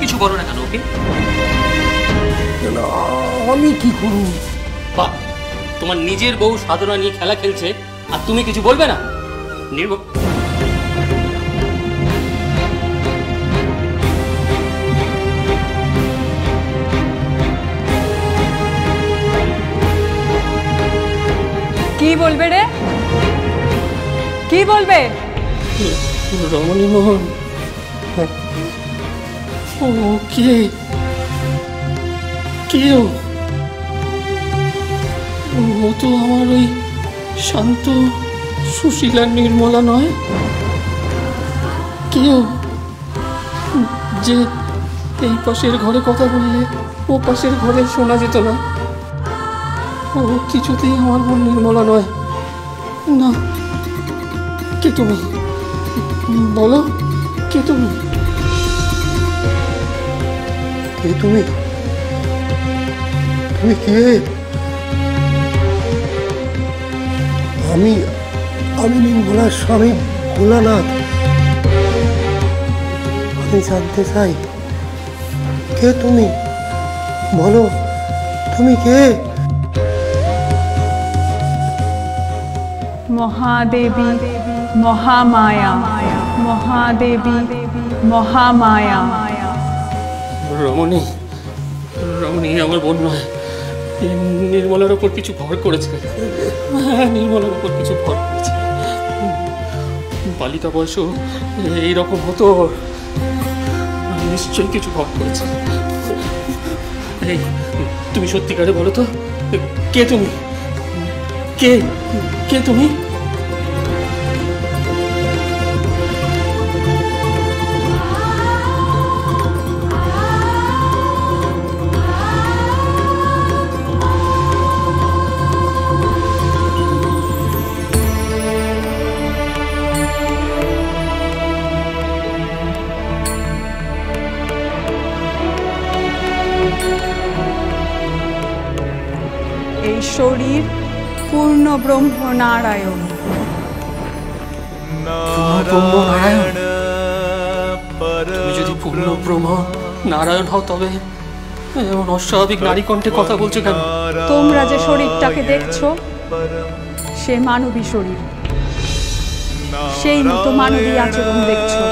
কিছু বলো না কেন ওকে? আমি কি করব? বাহ, তোমার নিজের বউ সাধনা নিয়ে খেলা খেলছে আর তুমি কিছু বলবে না? কি বলবে রে? কি বলবে? রমণী মোহন। ও কে? ও তো আমার ওই শান্ত সুশীলা নির্মলা নয়। কেউ যে এই পাশের ঘরে কথা বললে ও পাশের ঘরে শোনা যেত না। ও কিছুতেই আমার বোন নির্মলা নয়। না, কে তুমি? বলো, কে তুমি? কে তুমি? তুমি কে? আমি নির্মলার স্বামী ভোলানাথ। আমি জানতে চাই, কে তুমি? বলো, তুমি কে? মহাদেবী মহামায়া, মহাদেবী মহামায়া। রমণী আমার বোন নয়। নির্মলার ওপর কিছু ভর করেছে। হ্যাঁ, নির্মলার ওপর কিছু ভর করেছে। বালিকা বয়স এইরকম হতো, নিশ্চয়ই কিছু ভর করেছে। এই, তুমি সত্যিকারে বলো তো, কে তুমি? কে তুমি? এই শরীর পূর্ণ ব্রহ্ম নারায়ণ। তুমি যদি পূর্ণ ব্রহ্ম নারায়ণ হও, তবে এমন অস্বাভাবিক নারী কণ্ঠে কথা বলছো কেন? তোমরা যে শরীরটাকে দেখছো, সে মানবী শরীর। সেই মতো মানবী আচরণ দেখছো,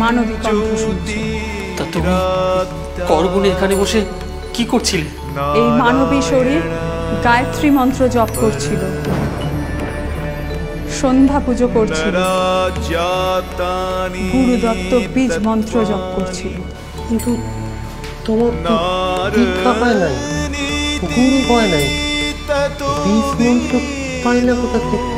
মানবী কণ্ঠ শুনছো। তা তুমি করগুনে এখানে বসে কি করছিলে? এই মানবী শরীর গায়ত্রী মন্ত্র জপ করছিল, সন্ধ্যা পুজো করছিল, গুরুদত্ত বীজ মন্ত্র জপ করছিল। কিন্তু তোমার তো দীক্ষা পায় নাই, গুরু পায় নাই, বীজ মন্ত্র পায় না কোথা থেকে?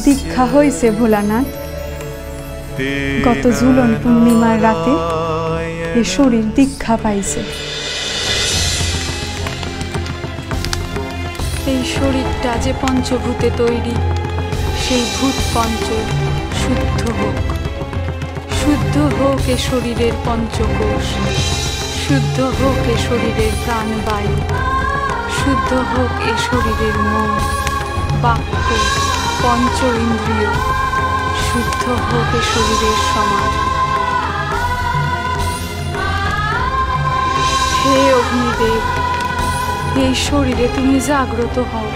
দীক্ষা হয়েছে ভোলানাথ। গত ঝুলন পূর্ণিমার রাতে এ শরীর দীক্ষা পাইছে। এই শরীরটা যে পঞ্চভূতে তৈরি, সেই ভূত পঞ্চ শুদ্ধ হোক, শুদ্ধ হোক এ শরীরের পঞ্চকোষ, শুদ্ধ হোক এ শরীরের প্রাণবায়ু, শুদ্ধ হোক এ শরীরের মন, বাক্য, পঞ্চ ইন্দ্রিয়, শুদ্ধ হোক এ শরীরের সমাজ। হে অগ্নিদেব, এই শরীরে তুমি জাগ্রত হও।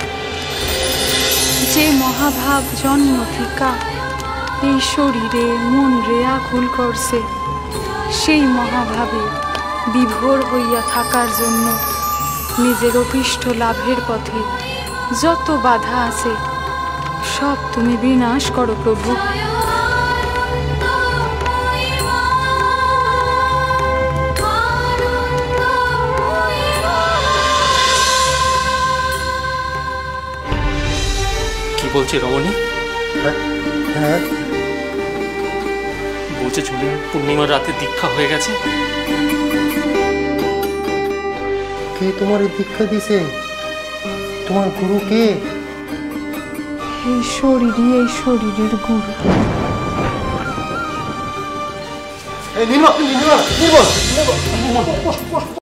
যে মহাভাব জন্ম থিকা এই শরীরে মন রে আকুল করছে, সেই মহাভাবে বিভোর হইয়া থাকার জন্য নিজের অভীষ্ট লাভের পথে যত বাধা আছে সব তুমি বিনাশ করো প্রভু। কি বলছে রমণী? হ্যাঁ, বলছে ঝুলন পূর্ণিমার রাতে দীক্ষা হয়ে গেছে। কে তোমার দীক্ষা দিছে? তোমার গুরু কে? এই শরীরই এই শরীরের গুরু। নির্মল